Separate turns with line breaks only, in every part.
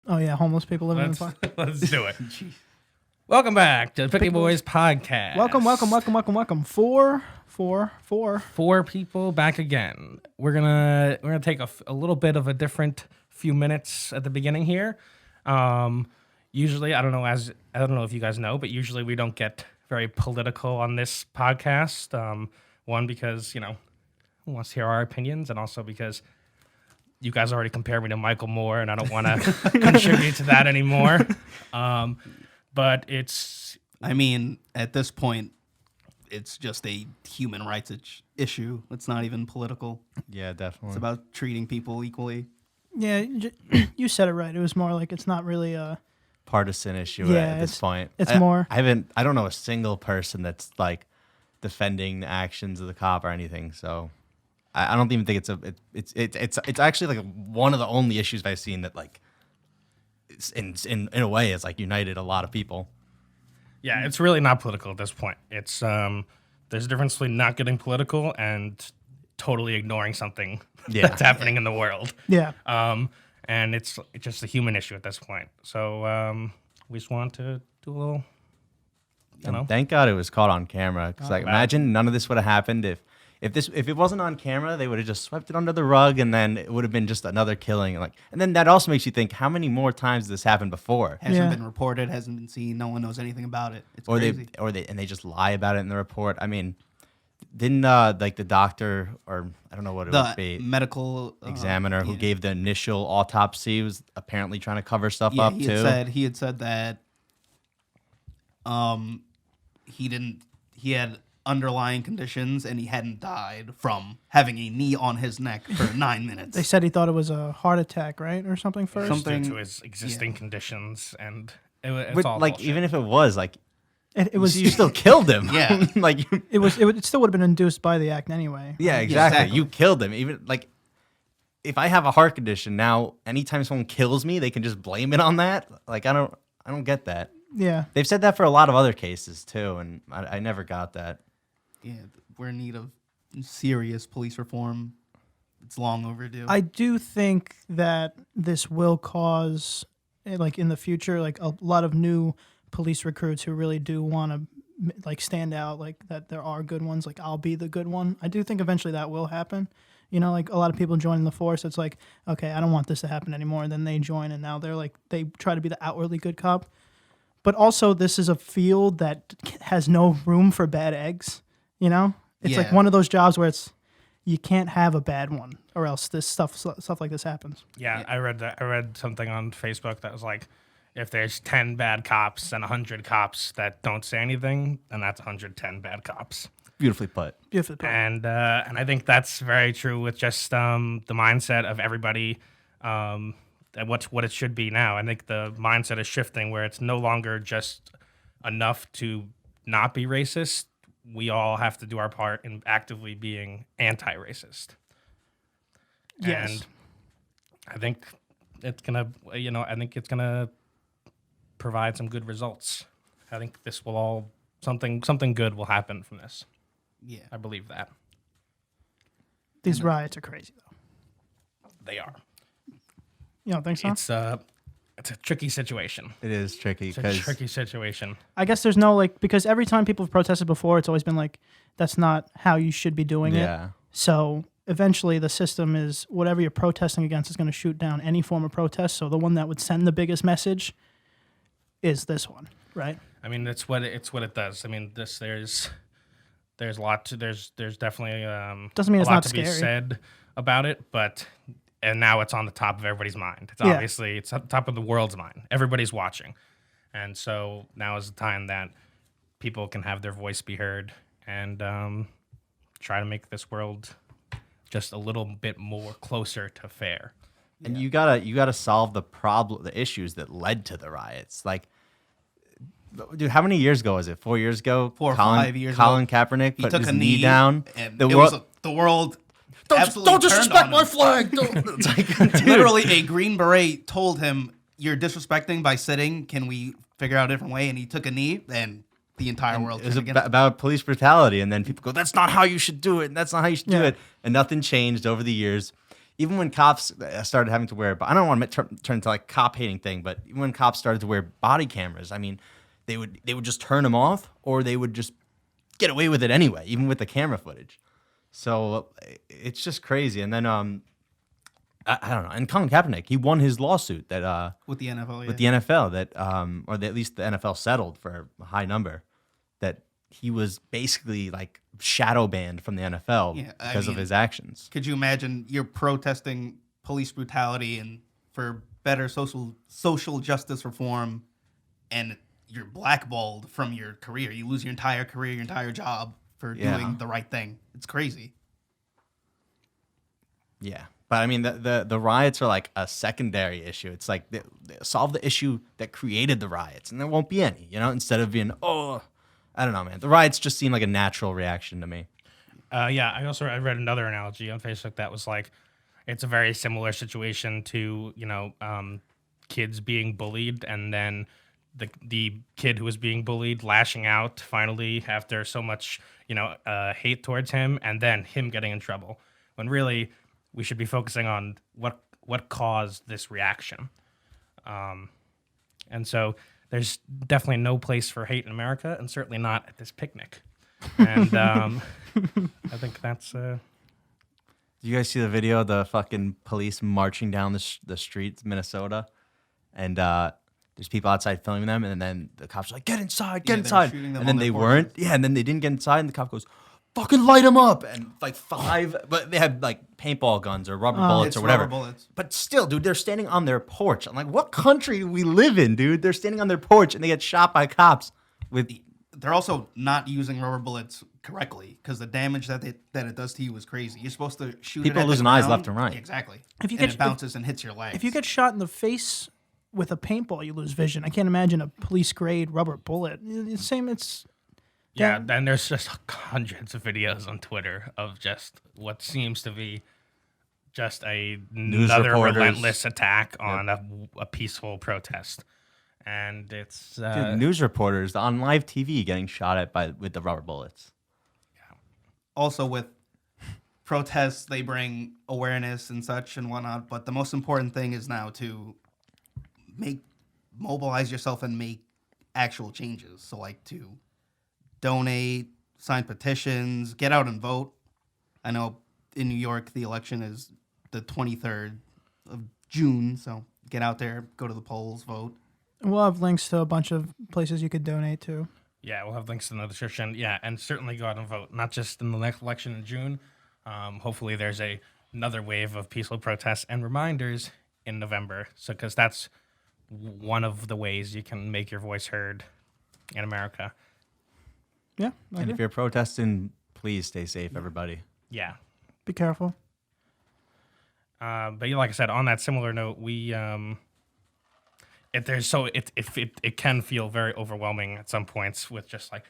Oh yeah, homeless people living in the park.
Let's do it. Welcome back to the Picky Boys podcast.
Welcome. Four.
People back again. We're gonna take a little bit of a different few minutes at the beginning here. Usually, I don't know if you guys know, but usually we don't get very political on this podcast. One, because who wants to hear our opinions, and also because you guys already compared me to Michael Moore, and I don't want to contribute to that anymore. But it's...
I mean, at this point, it's just a human rights issue. It's not even political.
Yeah, definitely.
It's about treating people equally.
Yeah, you said it right. It was more like it's not really a
partisan issue
Yeah,
at this point.
it's more-
I don't know a single person that's like defending the actions of the cop or anything. So I don't even think it's actually like one of the only issues I've seen that like it's in a way it's like united a lot of people.
Yeah, it's really not political at this point. It's there's a difference between not getting political and totally ignoring something that's happening in the world.
yeah.
And it's just a human issue at this point. So we just want to do a little,
Thank God it was caught on camera. Because imagine none of this would have happened if it wasn't on camera. They would have just swept it under the rug, and then it would have been just another killing. And then that also makes you think, how many more times has this happened before?
Hasn't been reported, hasn't been seen. No one knows anything about it. It's crazy.
They just lie about it in the report. I mean, didn't like the doctor, or I don't know what it would be,
medical
examiner who gave the initial autopsy was apparently trying to cover stuff up
he
too.
He had said that he had underlying conditions and he hadn't died from having a knee on his neck for 9 minutes.
They said he thought it was a heart attack, right, or something first.
due to his existing conditions, and it's all
like
bullshit.
even if it was like.
It was.
You still killed him.
Yeah.
It still would have been induced by the act anyway.
Yeah, exactly. You killed him. Even like, if I have a heart condition now, anytime someone kills me, they can just blame it on that. Like, I don't get that.
Yeah.
They've said that for a lot of other cases too, and I never got that.
Yeah, we're in need of serious police reform. It's long overdue.
I do think that this will cause, like in the future, like a lot of new police recruits who really do want to like stand out, like that there are good ones, like I'll be the good one. I do think eventually that will happen. Like a lot of people join the force. It's like, okay, I don't want this to happen anymore. And then they join and now they're like, they try to be the outwardly good cop. But also this is a field that has no room for bad eggs. It's like one of those jobs where you can't have a bad one or else this stuff like this happens.
Yeah, I read that. I read something on Facebook that was like, if there's 10 bad cops and 100 cops that don't say anything, then that's 110 bad cops.
Beautifully put.
Beautifully put.
And I think that's very true with just the mindset of everybody, and what it should be now. I think the mindset is shifting where it's no longer just enough to not be racist. We all have to do our part in actively being anti-racist.
Yes.
And I think it's gonna provide some good results. I think this will all something good will happen from this.
Yeah.
I believe that.
These riots are crazy though.
They are.
You don't think so?
It's a tricky situation.
It is tricky
It's a
because
tricky situation.
I guess there's no because every time people have protested before, it's always been like, that's not how you should be doing it. So eventually the system is whatever you're protesting against is going to shoot down any form of protest. So the one that would send the biggest message is this one, right?
I mean, it's what it does. I mean, there's a lot to there's definitely
Doesn't mean
a
it's
lot
not
to
scary.
be said about it, and now it's on the top of everybody's mind. It's
Yeah.
obviously it's on the top of the world's mind. Everybody's watching, and so now is the time that people can have their voice be heard and try to make this world just a little bit more closer to fair.
And you gotta solve the issues that led to the riots. Like, dude, how many years ago was it? 4 years ago?
4 or 5 years ago.
Colin Kaepernick put
took
his
a
knee down.
and
The
it
world,
was the world.
don't disrespect my flag. It's like, dude.
Literally, a Green Beret told him, "You're disrespecting by sitting. Can we figure out a different way?" And he took a knee, and the entire world
It was
turned against him.
about police brutality, and then people go, "That's not how you should do it, and that's not how you should do it," and nothing changed over the years. even when cops started having to wear, but I don't want to turn into like cop hating thing, but even when cops started to wear body cameras, I mean, they would just turn them off, or they would just get away with it anyway, even with the camera footage. So it's just crazy. And then I don't know. And Colin Kaepernick, he won his lawsuit that
with the NFL. Yeah.
with the NFL that at least the NFL settled for a high number, that he was basically like shadow banned from the NFL because of his actions.
Could you imagine you're protesting police brutality and for better social justice reform, and you're blackballed from your career? You lose your entire career, your entire job for doing the right thing. It's crazy.
Yeah. But I mean, the riots are like a secondary issue. It's like they solve the issue that created the riots, and there won't be any, instead of being, I don't know, man. The riots just seem like a natural reaction to me.
Yeah, I read another analogy on Facebook that was like, it's a very similar situation to, kids being bullied, and then the kid who was being bullied lashing out finally after so much, hate towards him, and then him getting in trouble. When really we should be focusing on what caused this reaction. And so there's definitely no place for hate in America, and certainly not at this picnic. And I think that's...
Did you guys see the video of the fucking police marching down the streets, Minnesota? And there's people outside filming them, and then the cops are like, get inside, get inside. And then they weren't. Yeah, and then they didn't get inside, and the cop goes, fucking light them up. And like but they had like paintball guns or rubber bullets or whatever.
Rubber bullets.
But still, dude, they're standing on their porch. I'm like, what country do we live in, dude? They're standing on their porch and they get shot by cops with...
They're also not using rubber bullets correctly, because the damage that it does to you is crazy. You're supposed to shoot
people
it at
losing
the
eyes
ground.
left and right.
Exactly.
If
it bounces and hits your legs.
If you get shot in the face with a paintball, you lose vision. I can't imagine a police grade rubber bullet. It's
Yeah, and there's just hundreds of videos on Twitter of just what seems to be just another
reporters.
relentless attack on a peaceful protest. And it's...
Dude, news reporters on live TV getting shot at with the rubber bullets.
Also with protests, they bring awareness and such and whatnot, but the most important thing is now to mobilize yourself and make actual changes. So like to donate, sign petitions, get out and vote. I know in New York the election is the 23rd of June, so get out there, go to the polls, vote.
We'll have links to a bunch of places you could donate to.
Yeah, we'll have links in the description. Yeah, and certainly go out and vote, not just in the next election in June. Hopefully there's another wave of peaceful protests and reminders in November, because that's one of the ways you can make your voice heard in America.
Yeah.
And if you're protesting, please stay safe, everybody.
Yeah.
Be careful.
But like I said, on that similar note, we it can feel very overwhelming at some points with just like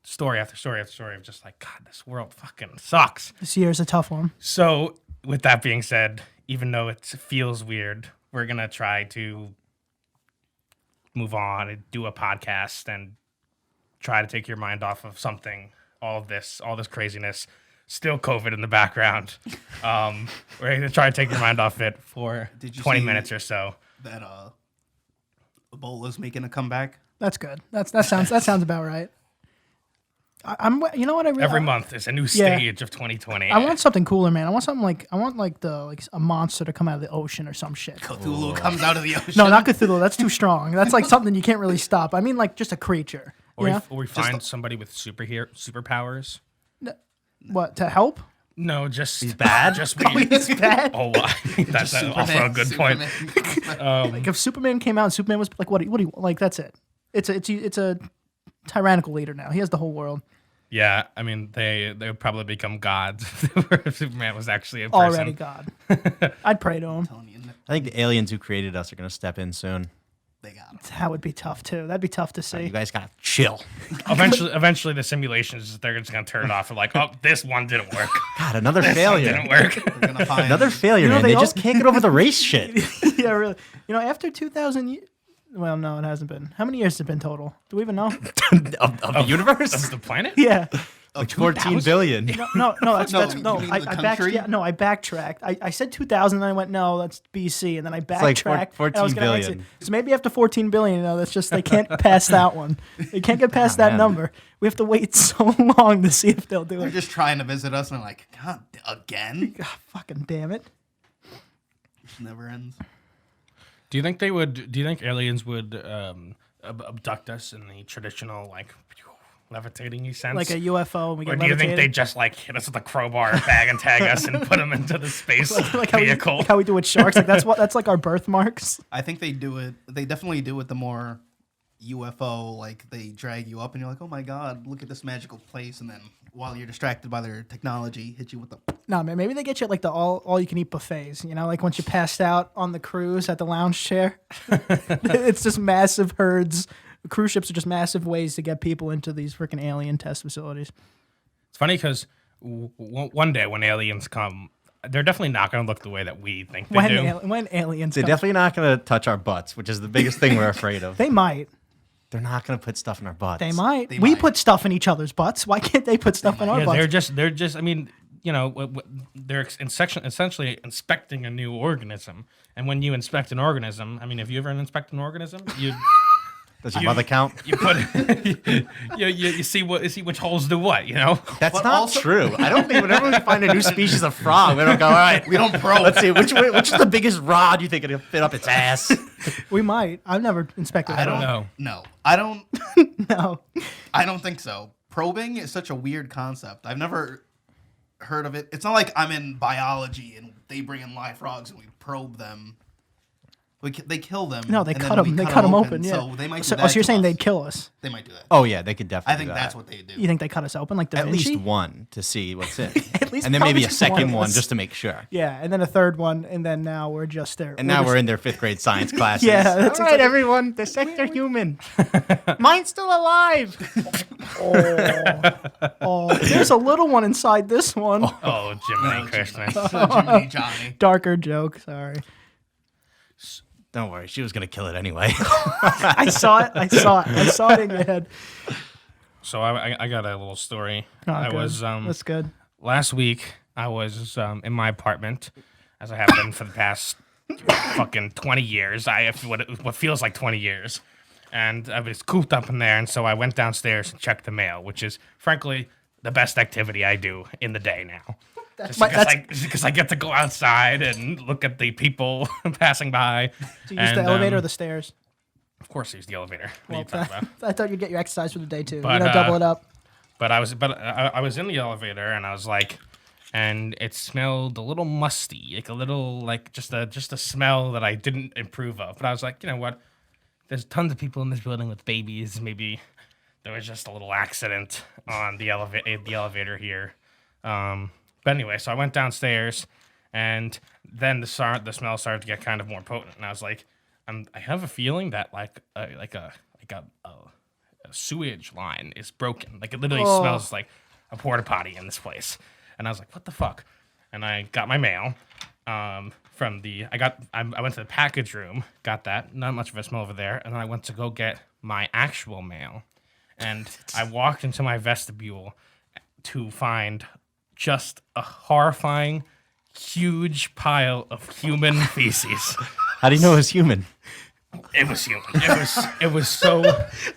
story after story after story of just like, God, this world fucking sucks.
This year is a tough one.
So with that being said, even though it feels weird, we're gonna try to move on and do a podcast and try to take your mind off of something, all this craziness. Still COVID in the background. We're gonna try to take your mind off it for 20 minutes or so.
That Ebola's making a comeback.
That's good. That sounds about right. I'm. You know what I really
Every month is a new stage of 2020.
I want something cooler, man. I want something like a monster to come out of the ocean or some shit.
Cthulhu comes out of the ocean.
No, not Cthulhu. That's too strong. That's like something you can't really stop. I mean, like just a creature.
Or we find somebody with superpowers.
What, to help?
No, just
he's bad.
Just
He's bad.
Oh, that's also a good point.
Like if Superman came out, and Superman was like, "What do you like?" That's it. It's a tyrannical leader now. He has the whole world.
Yeah, I mean they would probably become gods if Superman was actually a person.
Already God. I'd pray to him.
I think the aliens who created us are going to step in soon.
They got him.
That would be tough too. That'd be tough to see.
You guys got to chill.
Eventually, the simulations they're just gonna turn it off. And like, oh, this one didn't work.
God, another failure.
Didn't work.
We're gonna find
Another failure, man. They just can't get over the race shit.
Yeah, really. After 2000. Well, no, it hasn't been. How many years has it been total? Do we even know?
of the universe?
Of the planet?
Yeah.
of
14 billion.
No, that's
No,
that's
you
no.
mean
I
the country?
I backtracked. I said 2000, and I went no, that's BC, and then I
like
backtracked.
14
and I was gonna
billion.
exit. So maybe after 14 billion, that's just they can't pass that one. They can't get past that
man.
number. We have to wait so long to see if they'll do
They're
it.
just trying to visit us, and I'm like, God, again?
God, fucking damn it.
This never ends.
Do you think they would? Do you think aliens would abduct us in the traditional like levitating sense?
Like a UFO, and we
or
get
do you think they
levitated.
just like hit us with a crowbar, bag and tag us, and put them into the space
like how
vehicle?
like how we do with sharks. Like that's like our birthmarks.
I think they do it. They definitely do it the more UFO, like they drag you up and you're like, oh my God, look at this magical place. And then while you're distracted by their technology, hit you with the.
No, man, maybe they get you at like the all you can eat buffets, like once you passed out on the cruise at the lounge chair. It's just massive herds. Cruise ships are just massive ways to get people into these freaking alien test facilities.
It's funny because one day when aliens come, they're definitely not going to look the way that we think they do.
When aliens
They're
come,
definitely not going to touch our butts, which is the biggest thing we're afraid of.
they might.
They're not going to put stuff in our butts.
They might.
They
We
might.
put stuff in each other's butts. Why can't they put stuff in our
Yeah,
butts?
they're just. I mean, they're essentially inspecting a new organism, and when you inspect an organism, I mean, have you ever inspected an organism? You
Does your mother count?
you put you see which holes do what,
That's
But
not
also-
true. I don't think whenever we find a new species of frog, we don't go, all right,
We don't probe.
let's see, which is the biggest rod you think it'll fit up its ass?
We might. I've never inspected.
I
that.
don't
know.
No, I don't.
No.
I don't think so. Probing is such a weird concept. I've never heard of it. It's not like I'm in biology and they bring in live frogs and we probe them. They kill them.
No, they
and
cut
then we
them. They cut them open. Yeah.
So they might. Do
So,
that
so you're
to
saying
us.
they'd kill us?
They might do that.
Oh, yeah, they could definitely
I think
do
that's
that.
what they do.
You think they cut us open like Da
At
Vinci?
least one to see what's in.
At least
and then maybe
probably
a
just
second
one.
one just to make sure.
Yeah, and then a third one, and then now we're just there.
And now we're in their 5th grade science classes.
Yeah, that's
all right,
exactly-
everyone, dissect their human. Mine's still alive.
Oh, there's a little one inside this one.
Oh, Jiminy Christmas!
Jiminy Johnny.
Darker joke. Sorry.
Don't worry, she was gonna kill it anyway.
I saw it. I saw it in your head.
So I got a little story.
Oh,
I
good.
was
That's good.
last week. I was in my apartment, as I have been for the past fucking 20 years. What feels like 20 years, and I was cooped up in there. And so I went downstairs and checked the mail, which is frankly the best activity I do in the day now. Just because I get to go outside and look at the people passing by.
Do you use the elevator or the stairs?
Of course, I use the elevator. What are
Well,
you talking about?
I thought you'd get your exercise for the day too.
But,
Double it up.
But I was in the elevator and I was like, and it smelled a little musty, like a little like just a smell that I didn't improve of. But I was like, you know what? There's tons of people in this building with babies. Maybe there was just a little accident on the elevator here. But anyway, so I went downstairs, and then the smell started to get kind of more potent, and I was like, I have a feeling that like a sewage line is broken. Like it literally smells like a porta potty in this place. And I was like, what the fuck? And I got my mail I went to the package room, got that, not much of a smell over there, and then I went to go get my actual mail. And I walked into my vestibule to find just a horrifying, huge pile of human feces.
How do you know it's human?
It was human. It was so,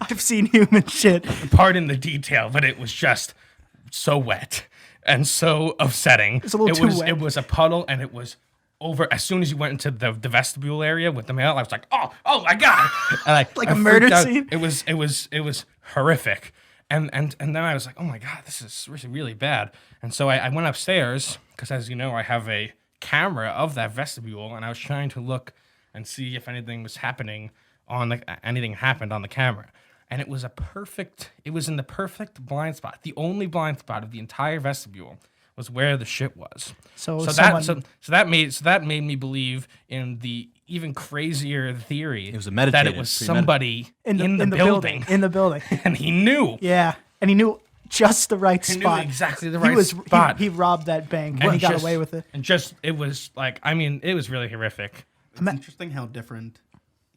I've seen human shit.
pardon the detail, but it was just so wet and so upsetting.
It's a little too wet.
It was a puddle, and it was over as soon as you went into the vestibule area with the mail. I was like, oh my god! And
Like
I
a murder
freaked out.
scene?
It was horrific. And then I was like, oh my god, this is really bad. And so I went upstairs because, as you know, I have a camera of that vestibule, and I was trying to look and see if anything was happening anything happened on the camera. And it was in the perfect blind spot. The only blind spot of the entire vestibule was where the shit was.
So
That made me believe in the even crazier theory.
It was a
that
meditative,
it was somebody in the building.
In the building.
And he knew.
Yeah, and he knew just the right
He knew
spot.
exactly the
He
right
was
spot.
He robbed that bank
And
and he got
just-
away with it.
And just it was like, I mean, it was really horrific.
It's interesting how different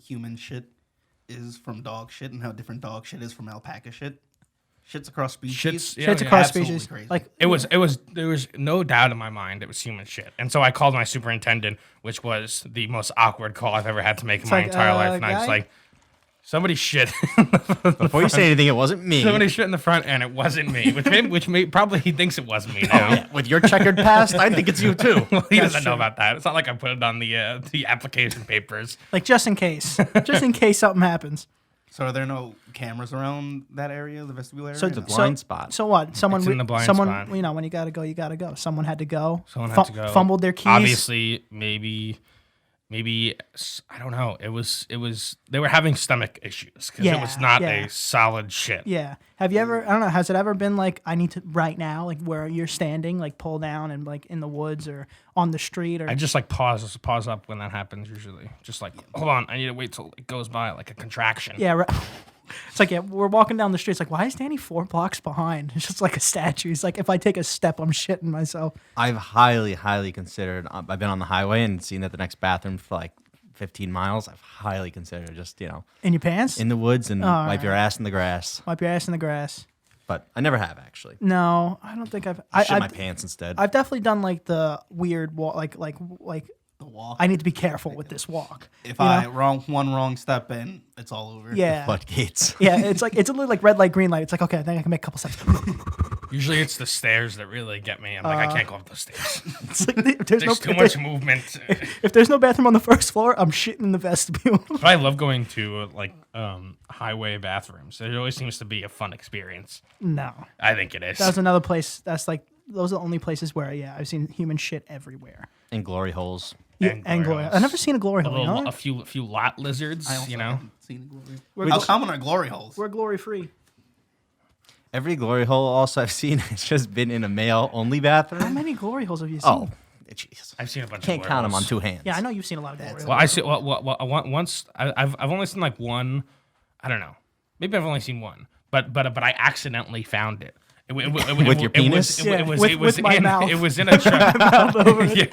human shit is from dog shit and how different dog shit is from alpaca shit. Shits across species.
Shits across
Absolutely
species.
crazy.
Like
It was there was no doubt in my mind it was human shit. And so I called my superintendent, which was the most awkward call I've ever had to make in my
like,
entire life. And I was
guy?
like, somebody shit.
Before you say anything, it wasn't me.
Somebody shit in the front, and it wasn't me. Probably he thinks it was me now.
Yeah, with your checkered past, I think it's you too.
Well, he doesn't know about that. It's not like I put it on the application papers.
like just in case something happens.
So are there no cameras around that area, the vestibule area?
So
No.
blind spot.
So what? Someone
It's in the blind
someone
spot.
you know, when you gotta go, you gotta go. Someone had to go.
Someone had to go.
Fumbled their keys.
Obviously, maybe I don't know. It was they were having stomach issues because it was
Yeah,
not
yeah.
a solid shit.
Yeah. Have you ever? I don't know. Has it ever been like I need to right now, like where you're standing, like pull down and like in the woods or on the street or?
I just like pause up when that happens. Usually, just like hold on, I need to wait till it goes by, like a contraction.
Yeah. Right. It's like, yeah, we're walking down the street. It's like, why is Danny 4 blocks behind? It's just like a statue. He's like, if I take a step, I'm shitting myself.
I've highly considered. I've been on the highway and seen that the next bathroom for like 15 miles. I've highly considered just
In your pants?
in the woods and
All
wipe your ass in the grass.
Wipe your ass in the grass.
But I never have actually.
No, I don't think I've.
Shit my pants instead.
I've definitely done like the weird walk, like
The walk.
I need to be careful with this walk.
If
you
I
know?
one wrong step in, it's all over.
Yeah.
Floodgates.
Yeah, it's literally like red light, green light. It's like, okay, I think I can make a couple steps.
Usually, it's the stairs that really get me. I'm like, I can't go up those stairs.
It's like, if there's
There's too
if
much
there-
movement.
if there's no bathroom on the first floor, I'm shitting in the vestibule.
But I love going to highway bathrooms. It always seems to be a fun experience.
No,
I think it is.
that's another place. That's like those are the only places where I've seen human shit everywhere.
And glory holes.
Yeah,
And
and
glory
glory.
holes.
I've never seen a glory
a,
hole. You
little,
know?
a few lot lizards.
I also
You know,
haven't seen a glory.
We're
How
gl-
common are glory holes?
We're glory free.
Every glory hole also I've seen has just been in a male only bathroom.
How many glory holes have you seen?
Oh, jeez.
I've seen a bunch.
Can't
of
count them on
werewolves.
2 hands.
Yeah, I know you've seen a lot of glory holes.
Well, I see. Once I've only seen like one. I don't know. Maybe I've only seen one. But I accidentally found it.
With your penis?
Yeah,
It was
with my
in,
mouth.
It was in a truck.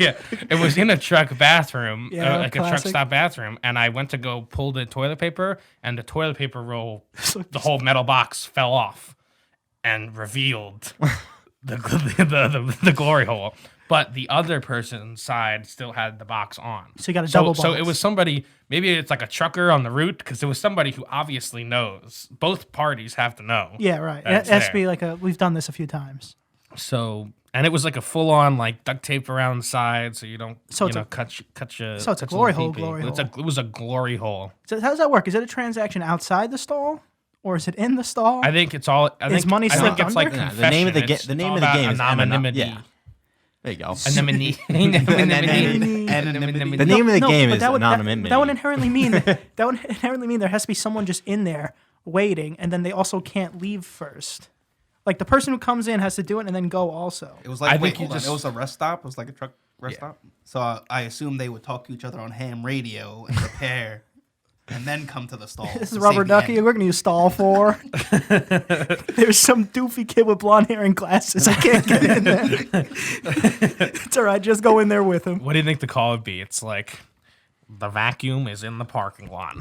yeah. It was in a truck bathroom,
Yeah,
like a truck
classic.
stop bathroom, and I went to go pull the toilet paper, and the toilet paper roll, the whole metal box fell off, and revealed the glory hole. But the other person's side still had the box on.
So you got a double
So
box.
it was somebody. Maybe it's like a trucker on the route because it was somebody who obviously knows. Both parties have to know.
Yeah, right. It
That's
has to
there.
be like a. We've done this a few times.
So and it was like a full on like duct tape around the side so you don't
So it's a-
cut your.
so it's a
cut your
glory hole,
pee-pee.
glory hole.
It was a glory hole.
So how does that work? Is it a transaction outside the stall, or is it in the stall?
I think it's all. I
Is
think,
money
I think
slipped
it's like
under?
Yeah, the name of the
confession. It's
the name
all
of the
about
game is
anonymity.
Yeah. There you go.
Anonymity.
Anonymity.
The name of the game
but
is
that would,
anonymity.
That would inherently mean there has to be someone just in there waiting, and then they also can't leave first. Like the person who comes in has to do it and then go also.
It was like,
I
wait,
think you
hold on.
just-
It was a rest stop. It was like a truck rest stop. So I assume they would talk to each other on ham radio and prepare, and then come to the stall.
This
to
is Rubber
save the
Ducky.
end.
We're gonna use stall 4. There's some doofy kid with blonde hair and glasses. I can't get in there. It's all right. Just go in there with him.
What do you think the call would be? It's like the vacuum is in the parking lot.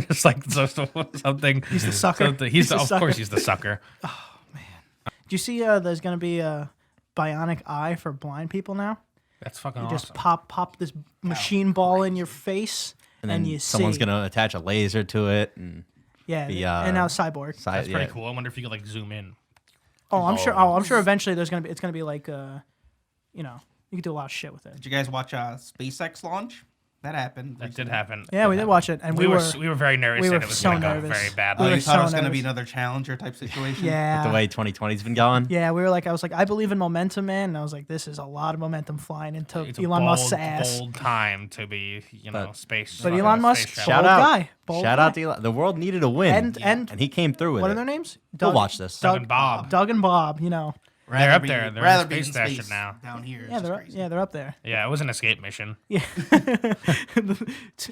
Just like something.
He's the sucker.
Of
sucker.
course he's the sucker.
Do you see? There's gonna be a bionic eye for blind people now.
That's fucking
You
awesome.
just pop this machine ball in your face,
and
and
then
you
someone's
see.
gonna attach a laser to it and
Yeah,
the,
and now cyborg.
That's pretty
yeah.
cool. I wonder if you could like zoom in.
I'm sure. Oh, I'm sure. Eventually, it's gonna be like, you could do a lot of shit with it.
Did you guys watch SpaceX launch? That happened.
That did
recently.
happen.
Yeah, we did watch it, and
We were very nervous.
we were
that it was
so
going to go
nervous.
very
Oh,
badly.
We were
you thought it was
so
going to be
nervous.
another Challenger type situation?
Yeah.
the way 2020's been going.
Yeah, we were like, I was like, I believe in momentum, man. And I was like, this is a lot of momentum flying into
It's a
Elon Musk's
bold,
ass.
bold time to be,
But-
space.
But
space
Elon Musk,
travel.
Shout
bold
out,
guy, bold
shout
guy.
out to Elon. The world needed a win,
And
he came through with
what
it.
are their names?
We'll watch this.
Doug and Bob.
Doug and Bob.
Rather
They're up
be-
there. They're
rather
in
be
space station now.
Down here.
Yeah, they're up there.
Yeah, it was an escape mission.
Yeah,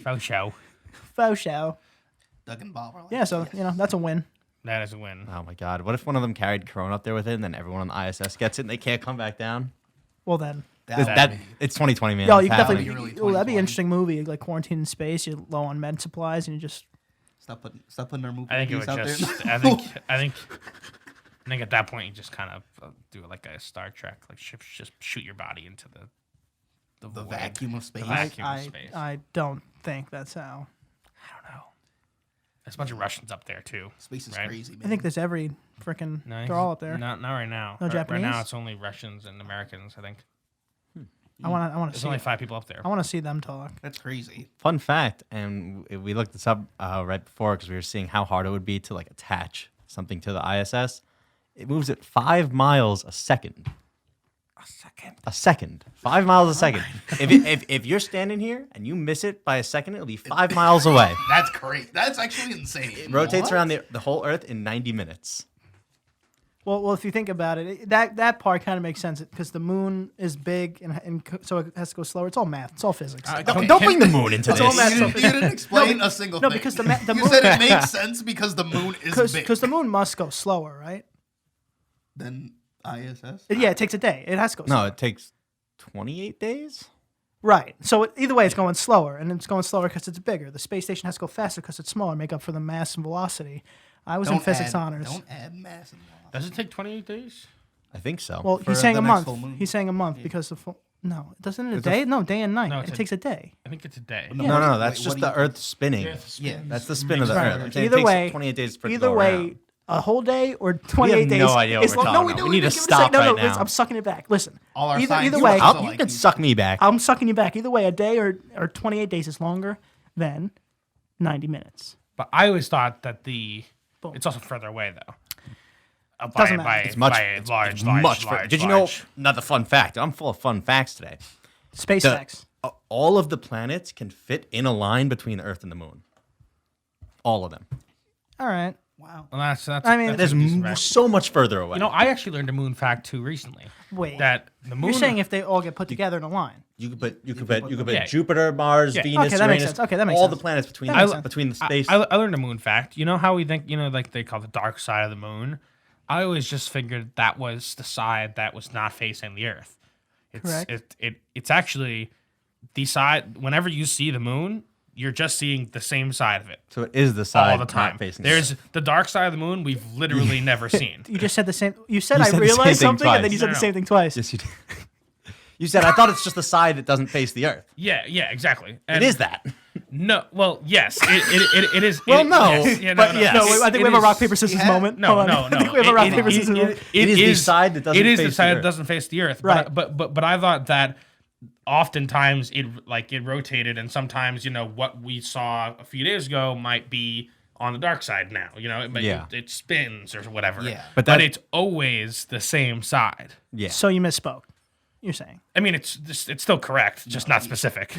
Faux show.
faux show.
Doug and Bob are like,
Yeah, so
yes.
that's a win.
That is a win.
Oh my God! What if one of them carried Corona up there with it, and then everyone on the ISS gets it, and they can't come back down?
Well then,
That it's 2020, man.
yo,
It's
you can
happening.
definitely.
Really
That'd be
2020.
an interesting movie, like quarantine in space. You're low on med supplies, and you just
Stop putting our movie
I think it
reviews
would
out
just.
there.
I think I think at that point you just kind of do it like a Star Trek, like just shoot your body into the
The
void.
vacuum of space.
The vacuum of
I
space.
I don't think that's how.
I don't know. There's a bunch of Russians up there too.
Space is
right?
crazy, man.
I think there's every freaking.
No,
They're all up there.
Not right now.
No
Right now
Japanese?
it's only Russians and Americans. I think
I want to
there's
see.
only 5 people up there.
I want to see them talk.
That's crazy.
Fun fact, and we looked this up right before because we were seeing how hard it would be to like attach something to the ISS. It moves at 5 miles a second.
A second.
A second, 5 miles a second. If you're standing here and you miss it by a second, it'll be 5 miles away.
That's great. That's actually insane.
It rotates
What?
around the whole Earth in 90 minutes.
Well, if you think about it, that part kind of makes sense because the moon is big and so it has to go slower. It's all math. It's all physics.
Don't bring the moon into
It's all
this.
math.
You didn't explain a single
no,
thing.
because the
you
moon-
said it makes sense because the moon is big.
Because the moon must go slower, right?
Then ISS.
Yeah, it takes a day. It has to go.
No,
slower.
it takes 28 days.
Right. So either way, it's going slower, and it's going slower because it's bigger. The space station has to go faster because it's smaller, make up for the mass and velocity. I was in physics honors.
Don't add mass and velocity.
Does it take 28 days?
I think so.
Well,
For
he's saying
the
a
next
month.
full moon.
He's saying a month because the full. No, it doesn't. A
It's a
day? No, day and night.
No,
it
it's
takes a day.
I think it's a day.
no, that's
Wait,
just
what
the
do you-
Earth spinning.
Yeah,
That's the spin of the
Right.
Earth. I'm saying
Either
it takes
way,
28 days for it to
either
go
way,
around.
a whole day or 28 days.
no idea what
is
we're
long-
talking
No, we
about.
do.
We need to
give us a
stop
sec- no,
right
no,
now.
I'm sucking it back. Listen.
All our
either
scientists
way,
are also
You
like
can suck me back.
I'm sucking you back. Either way, a day or 28 days is longer than 90 minutes.
But I always thought that
Boom.
it's also further away though.
Doesn't matter.
It's much,
by a large,
it's
large,
much.
large,
Did you know?
large.
Another fun fact. I'm full of fun facts today.
Space
The-
facts.
All of the planets can fit in a line between the Earth and the Moon. All of them.
All right.
wow.
Well, that's
I mean,
that's
There's
a decent fact.
so much further away.
You know, I actually learned a moon fact too recently.
Wait.
That the moon.
You're saying if they all get put together in a line.
you could put
Yeah.
Jupiter, Mars,
Yeah.
Venus,
Okay, that makes
Uranus,
sense. Okay, that makes
all
sense.
the planets between
That makes
the,
sense.
between the space.
I learned a moon fact. You know how we think, like they call the dark side of the moon? I always just figured that was the side that was not facing the Earth.
Correct.
It's actually the side, whenever you see the moon, you're just seeing the same side of it
so it is the side
all the
not
time.
facing.
There's the dark side of the moon we've literally never seen.
You just said the same. You said
You
I
said the
realized
same thing
something, and then
twice.
you said
No,
the
no.
same thing twice.
Yes, you did. You said I thought it's just the side that doesn't face the Earth.
Yeah, exactly. And
It is that.
No, well, yes, it is.
Well, no,
yes, yeah,
but yes.
No, I think
it
we have a
is-
rock paper scissors
Yeah.
moment.
No,
Hold on.
no, no.
I think we have a rock paper scissors moment.
It is the side that doesn't
It is
face
the
the
side
Earth.
that doesn't face the Earth.
Right.
But I thought that oftentimes it rotated, and sometimes what we saw a few days ago might be on the dark side now.
Yeah.
It spins or whatever.
Yeah.
But
But
that-
it's always the same side.
Yeah.
So you misspoke. You're saying.
I mean, it's still correct, just not specific.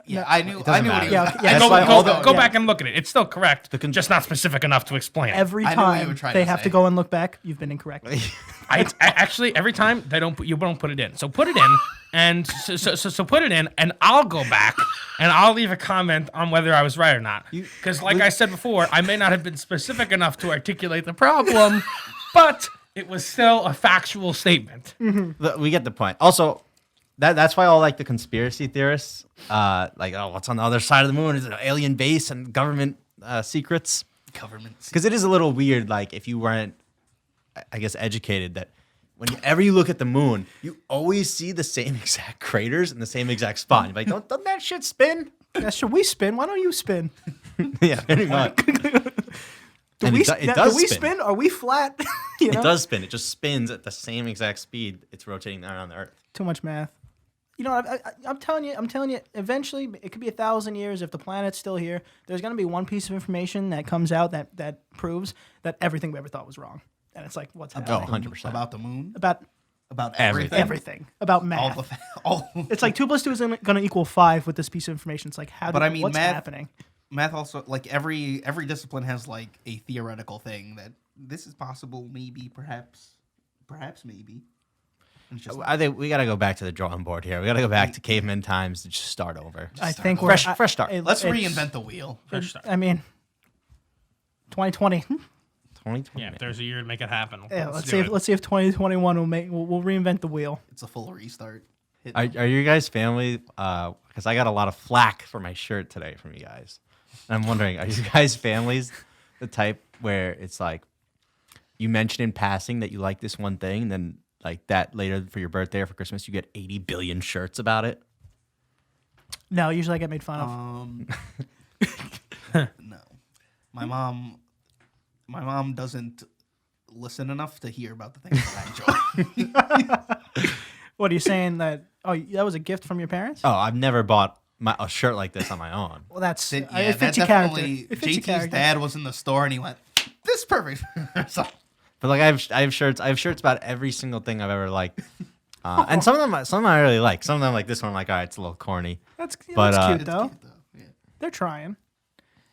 Yeah, I knew. I
doesn't
knew what
matter.
he
Yeah,
was.
okay,
I
yeah,
And
know
why
what
go
he
all
was
go,
going.
go
yeah.
back and look at it. It's still correct, just not specific enough to explain it.
Every
I knew what you
time
were trying
they
to
have
say.
to go and look back, you've been incorrect.
Actually, every time you don't put it in. So put it in, and so put it in, and I'll go back and I'll leave a comment on whether I was right or not. Because, like I said before, I may not have been specific enough to articulate the problem, but it was still a factual statement.
We get the point. Also, that's why all like the conspiracy theorists, like, oh, what's on the other side of the moon? Is it an alien base and government secrets?
Governments.
Because it is a little weird, like if you weren't, I guess, educated, that whenever you look at the moon, you always see the same exact craters in the same exact spot. You're like, doesn't that shit spin?
Yeah, should we spin? Why don't you spin?
Yeah, very much.
Do
And
we,
it do- it
now,
does
do we
spin.
spin? Are we flat? You
It
know?
does spin. It just spins at the same exact speed it's rotating around the Earth.
Too much math. You know, I'm telling you. Eventually, it could be 1,000 years if the planet's still here. There's gonna be one piece of information that comes out that proves that everything we ever thought was wrong, and it's like, what's
Oh,
happening?
100%.
About the moon.
About
About
Everything.
everything about
All
math.
the. All.
It's like 2 + 2 is going to equal 5 with this piece of information. It's like,
But I mean,
what's
math-
happening?
Math also, like every discipline has like a theoretical thing that this is possible, maybe, perhaps maybe. And it's just
I think we got to go back to the drawing board here. We got to go back to caveman times to just start over.
I think
fresh-
we're
fresh start.
let's
it's-
reinvent the wheel.
Fresh start.
I mean, 2020.
2020.
Yeah, if there's a year to make it happen.
Yeah, let's
do
see.
it.
Let's see if 2021 we'll reinvent the wheel.
It's a full restart. Hit-
Are you guys family? Because I got a lot of flack for my shirt today from you guys. And I'm wondering, are you guys families the type where it's like you mention in passing that you like this one thing, and then like that later for your birthday or for Christmas, you get 80 billion shirts about it.
No, usually I get made fun of.
No, my mom doesn't listen enough to hear about the things that I enjoy.
What are you saying that? Oh, that was a gift from your parents?
Oh, I've never bought a shirt like this on my own.
Well, that's
Yeah,
it
that
fits your character.
definitely.
It fits your
JT's
character.
dad was in the store and he went, "This is perfect." So,
But like I have shirts about every single thing I've ever liked. And some of them I really like. Some of them like this one I'm like, all right, it's a little corny.
That's,
But,
that's cute
it's
though.
cute, though. Yeah.
They're trying.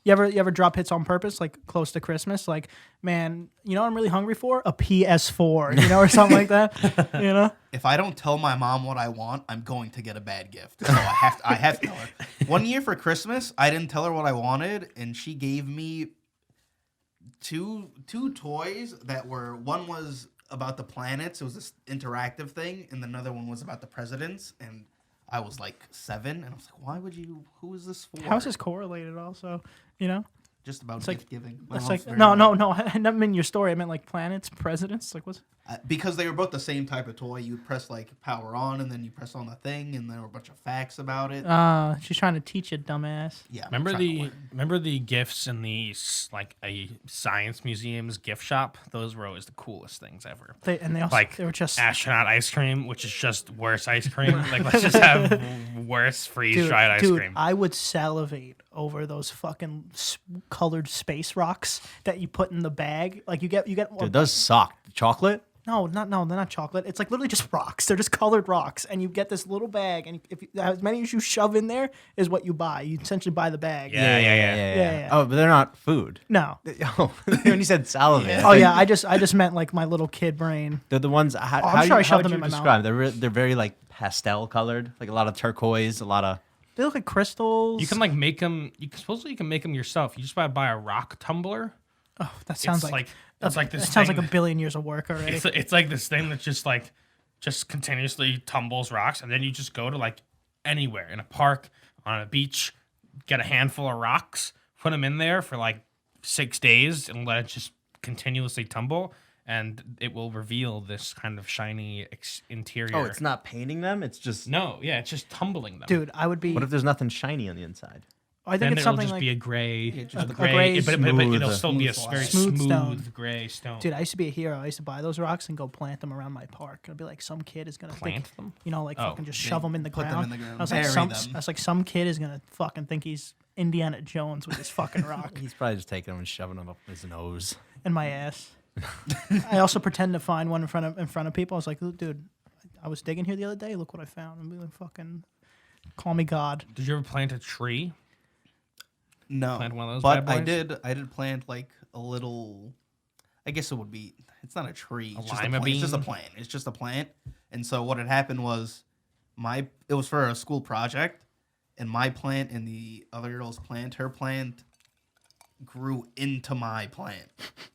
You ever drop hits on purpose, like close to Christmas? Like, man, you know what I'm really hungry for? A PS4, you know, or something like that. You know?
If I don't tell my mom what I want, I'm going to get a bad gift. So I have to tell her. One year for Christmas, I didn't tell her what I wanted, and she gave me two toys that were, one was about the planets. It was this interactive thing, and another one was about the presidents. And I was like 7, and I was like, "Why would you? Who is this for?"
How is this correlated? Also, you know,
Just about
like-
gift giving. My
that's
mom's
like
very
no.
nice.
I never meant your story. I meant like planets, presidents. Like what's?
Because they were both the same type of toy. You press like power on, and then you press on the thing, and there were a bunch of facts about it.
She's trying to teach you, dumbass.
Yeah. I'm
Remember
trying to
the
learn.
remember the gifts in the like a science museum's gift shop? Those were always the coolest things ever.
They also
Like
they were just
astronaut ice cream, which is just worse ice cream. Like let's just have worse freeze dried ice cream.
I would salivate over those fucking colored space rocks that you put in the bag. Like you get.
Dude, those suck. Chocolate?
No, they're not chocolate. It's like literally just rocks. They're just colored rocks, and you get this little bag, and if you, as many as you shove in there is what you buy. You essentially buy the bag.
Yeah.
Oh, but they're not food.
No.
Oh, when you said salivate.
Oh yeah, I just meant like my little kid brain.
They're the ones. How,
I'm
how
sure I
how
shoved
would
them
you
in my
describe? They're very like pastel colored, like a lot of turquoise, a lot of.
They look like crystals.
You can like make them. Supposedly you can make them yourself. You just gotta buy a rock tumbler.
Oh, that sounds
It's
like
it's like this.
that sounds like
thing
a billion years of work already.
It's like this thing that just continuously tumbles rocks, and then you just go to like anywhere in a park, on a beach, get a handful of rocks, put them in there for like 6 days, and let it just continuously tumble, and it will reveal this kind of shiny interior.
Oh, it's not painting them. It's just.
No, yeah, it's just tumbling them.
Dude, I would be.
What if there's nothing shiny on the inside?
I think
Then
it's
it'll
something
just
like.
be a gray,
just
a
a
gray,
gray
but it'll still be a
smooth
very
Smooth
smooth
stone.
gray stone.
Dude, I used to be a hero. I used to buy those rocks and go plant them around my park. It'd be like some kid is gonna
Plant
think,
them?
you know, like
Oh,
fucking just
they
shove them in the
put them
ground.
in the ground,
I was like,
bury
some,
them.
I was like, some kid is gonna fucking think he's Indiana Jones with his fucking rock
He's probably just taking them and shoving them up his nose.
in my ass. I also pretend to find one in front of people. I was like, dude, I was digging here the other day. Look what I found. And be like, fucking, call me God.
Did you ever plant a tree?
No,
Plant one of those
but
bad
I
boys?
did plant like a little. I guess it would be. It's not a tree. It's just a
lima
plant. It's just a
bean?
plant. It's just a plant. And so what had happened was, it was for a school project, and my plant and the other girl's plant, her plant, grew into my plant,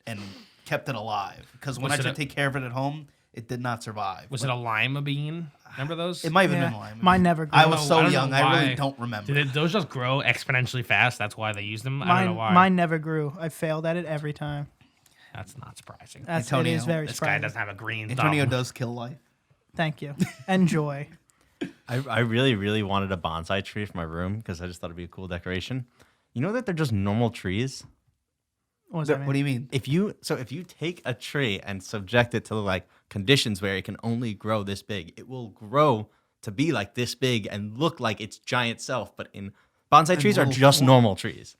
and kept it alive. Because when
Was
I
it
tried
a-
to take care of it at home, it did not survive.
Was it a lima bean? Remember those?
It might have
Yeah.
been lime.
Mine never grew.
I was
know-
so
I don't know
young. I really
why.
don't remember.
Did those just grow exponentially fast? That's why they use them. I don't know
Mine,
why.
mine never grew. I failed at it every time.
That's not surprising.
That's it
Antonio,
is very
This guy
surprising.
doesn't have a green
Antonio
thumb.
does kill life.
Thank you. Enjoy.
I really, really wanted a bonsai tree for my room because I just thought it'd be a cool decoration. You know that they're just normal trees?
What does that mean?
What do you mean?
If you take a tree and subject it to like conditions where it can only grow this big, it will grow to be like this big and look like its giant self. But in bonsai trees are
little
just
form.
normal trees.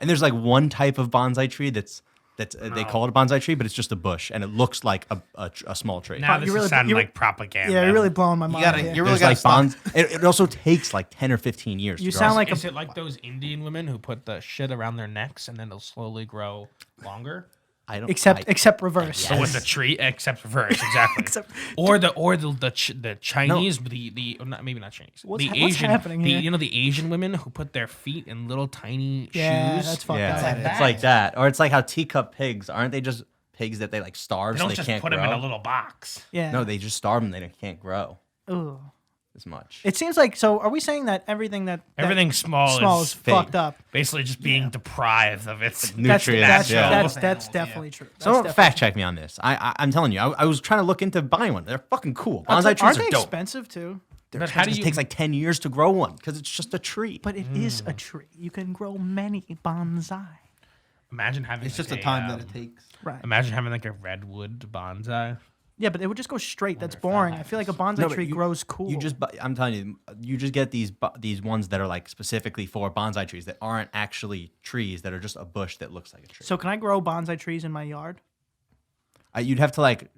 And there's like one type of bonsai tree that's they call it a bonsai tree, but it's just a bush and it looks like a small tree.
Now
Wow,
this
you're
is
really-
sounding
you're-
like propaganda.
Yeah, you're really blowing my mind.
gotta-
here.
you're really
There's
gotta
like
stop.
it also takes like 10 or 15 years.
You
to
sound
grow.
like
Is
a
it like those Indian women who put the shit around their necks and then they'll slowly grow longer?
I don't
except reverse.
So with the tree, except reverse, exactly. or the Chinese, the not, maybe not Chinese,
What's
the
ha- what's
Asian,
happening
the
here?
you know the Asian women who put their feet in little tiny
Yeah,
shoes.
that's fucked
Yeah,
up.
it's like that. Or it's like how teacup pigs, aren't they just pigs that they like starve
They
so
don't
they
just
can't
put
grow?
them in a little box.
Yeah.
No, they just starve them. They can't grow.
Ooh.
as much.
It seems like, so are we saying that everything
Everything small
is
is
fake.
fucked up?
basically just being deprived of its
Nutrients.
That's
yeah.
that's
Animals,
definitely true. That's
Someone
definitely
fact check me on this. I'm telling you, I was trying to look into buying one. They're fucking cool.
true.
Bonsai trees
Aren't
are
they
dope.
expensive too?
They're
But how do
expensive.
you-
It takes like 10 years to grow one because it's just a tree.
But it is a tree. You can grow many bonsai.
Imagine having
It's just
like
the time that
um,
it takes.
Right.
Imagine having like a redwood bonsai.
Yeah, but it would just go straight. That's boring. I feel like a bonsai
No, but
tree
you-
grows cool.
You just, I'm telling you, you just get these ones that are like specifically for bonsai trees that aren't actually trees, that are just a bush that looks like a tree.
So can I grow bonsai trees in my yard?
You'd have to like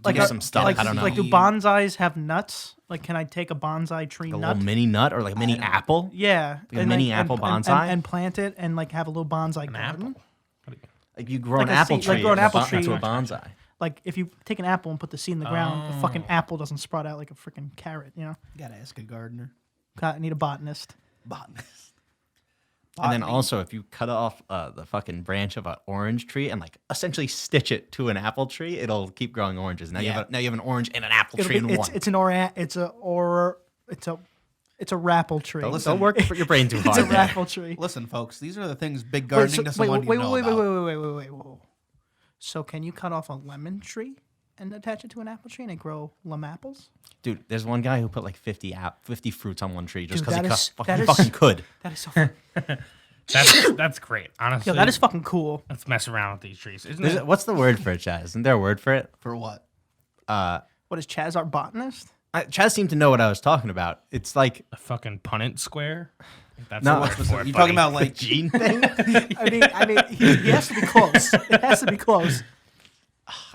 Like
get
a-
some stuff.
Like,
I don't know,
Like, do bonsais have nuts? Like, can I take a bonsai tree
a
nut?
little mini nut or like a mini apple.
Yeah,
Like a mini apple bonsai?
and plant it and like have a little bonsai
An
garden.
apple.
Like you grow
Like
an
a
apple
seed-
tree.
like grow an apple
into
tree.
a bonsai.
Like if you take an apple and put the seed in the ground, the fucking apple doesn't sprout out like a freaking carrot. You know,
Gotta ask a gardener.
I need a botanist.
Botanist.
And then
Botany.
also, if you cut off the fucking branch of an orange tree and like essentially stitch it to an apple tree, it'll keep growing oranges. Now
Yeah.
you have an orange and an apple
It'll
tree
be-
in one.
It's a rapple tree.
Listen,
Don't work for your brain too
It's
hard.
a
there.
rapple tree.
Listen, folks, these are the things big
Wait,
gardening
so-
doesn't
wait,
want you
wait,
to know
wait,
about.
wait. Whoa. So can you cut off a lemon tree and attach it to an apple tree and it grow lem apples?
Dude, there's one guy who put like 50 fruits on one tree just
Dude,
because he
that is-
fucking,
that is-
fucking could.
That is so. Fun.
That's great. Honestly,
Yo, that is fucking cool.
let's mess around with these trees, isn't
There's-
it?
What's the word for it, Chaz? Isn't there a word for it?
For what?
What is Chaz, our botanist?
Chaz seemed to know what I was talking about. It's like
A fucking Punnett square. That's
No,
the word
what's
for it,
You
buddy.
talking about like
gene thing.
I mean, he has to be close. It has to be close.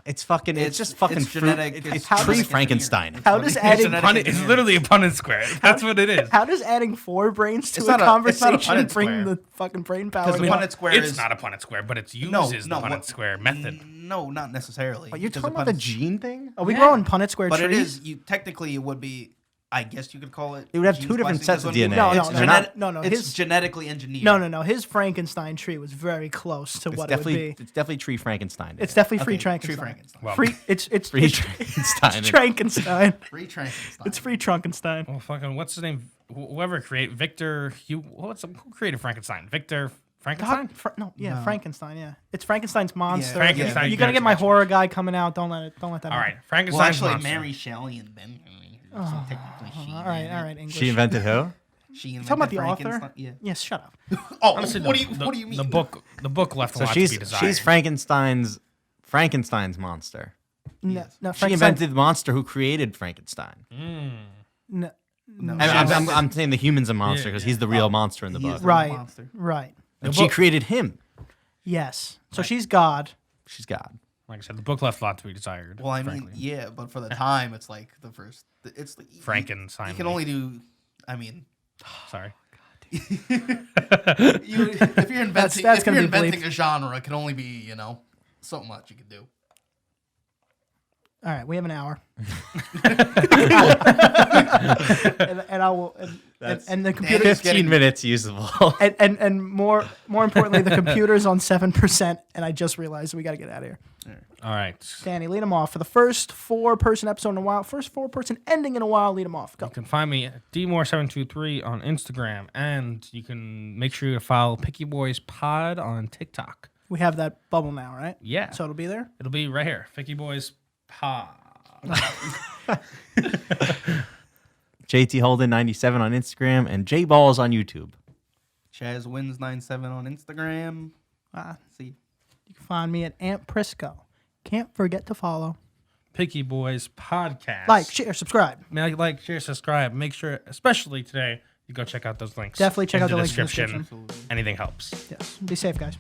It's fucking. It's
It's-
just fucking
it's
fruit.
genetic-
It's
it's
tree
genetic
Frankenstein.
How does
It's
adding
genetic
Punnett, it's literally a Punnett square. That's what it is.
how does adding four brains to
It's
a
not a- it's not a
conversation
Punnett
bring
square.
the fucking brain power?
Because the
down?
Punnett square
It's
is
not a Punnett square, but it's used
no,
as the
no,
Punnett
what-
square method.
No, not necessarily.
Are you
because
talking
the
about the
Punnett-
gene thing?
Are we growing Punnett square
But
trees?
it is. You technically it would be. I guess you could call it.
It would have
gene
two different
splicing,
sets of
because
DNA.
No,
it's
no,
genetic-
no, no.
It's
His-
genetically engineered.
No. His Frankenstein tree was very close to
It's
what it would
definitely.
be.
It's definitely tree Frankenstein.
It's definitely
Okay,
free
Tree
Frankenstein.
Frankenstein.
Well,
Free. It's
free
it's
Frankenstein.
Frankenstein.
Free Frankenstein.
It's free Trunkenstein.
Well, fucking, what's his name? Whoever created Victor. Who created Frankenstein? Victor Frankenstein.
Frankenstein. Yeah, it's Frankenstein's monster.
Frankenstein.
You gotta get my
Gotcha.
horror guy coming out. Don't let that.
All right,
Well,
Frankenstein's
actually,
monster.
Mary Shelley and Ben. So technically, she.
All right. English.
She invented who?
She invented
Talking about the author?
Frankenstein. Yeah.
Yes, shut up.
Oh,
Honestly,
what do you mean?
The book left a
So
lot to
she's
be desired.
she's Frankenstein's monster.
No, no,
She
Frankenstein-
invented the monster who created Frankenstein.
No,
No,
I'm saying the human's a monster
Yeah,
because
yeah.
he's the real monster in the
He is
book.
the
right,
monster.
right.
And
The
she
book-
created him.
Yes. So she's God.
She's God.
Like I said, the book left a lot to be desired.
Well, I mean,
frankly.
yeah, but for the time, it's like the first. It's the
Frankenstein.
You can only do. I mean,
Sorry.
if you're inventing,
that's
if
gonna
you're
be
inventing
bleep.
a genre, it can only be so much you can do.
All right, we have an hour. and I will and the computer
Danny's
15
getting-
minutes usable.
and more importantly the computer's on 7% and I just realized we got to get out of here.
All right.
Danny, lead them off for the first 4-person episode in a while. First 4-person ending in a while. Lead them off. Go.
You can find me at dmore723 on Instagram, and you can make sure to follow Picky Boys Pod on TikTok.
We have that bubble now, right?
Yeah.
So it'll be there.
It'll be right here. Picky Boys Pod.
JT Holden 97 on Instagram and J Balls on YouTube.
Chaz wins 97 on Instagram. See.
You can find me at Aunt Prisco. Can't forget to follow.
Picky Boys Podcast.
Like, share, subscribe.
Like, share, subscribe. Make sure, especially today, you go check out those links.
Definitely check
in
out the
the
links in the
description.
description.
Anything helps.
Yes. Be safe, guys.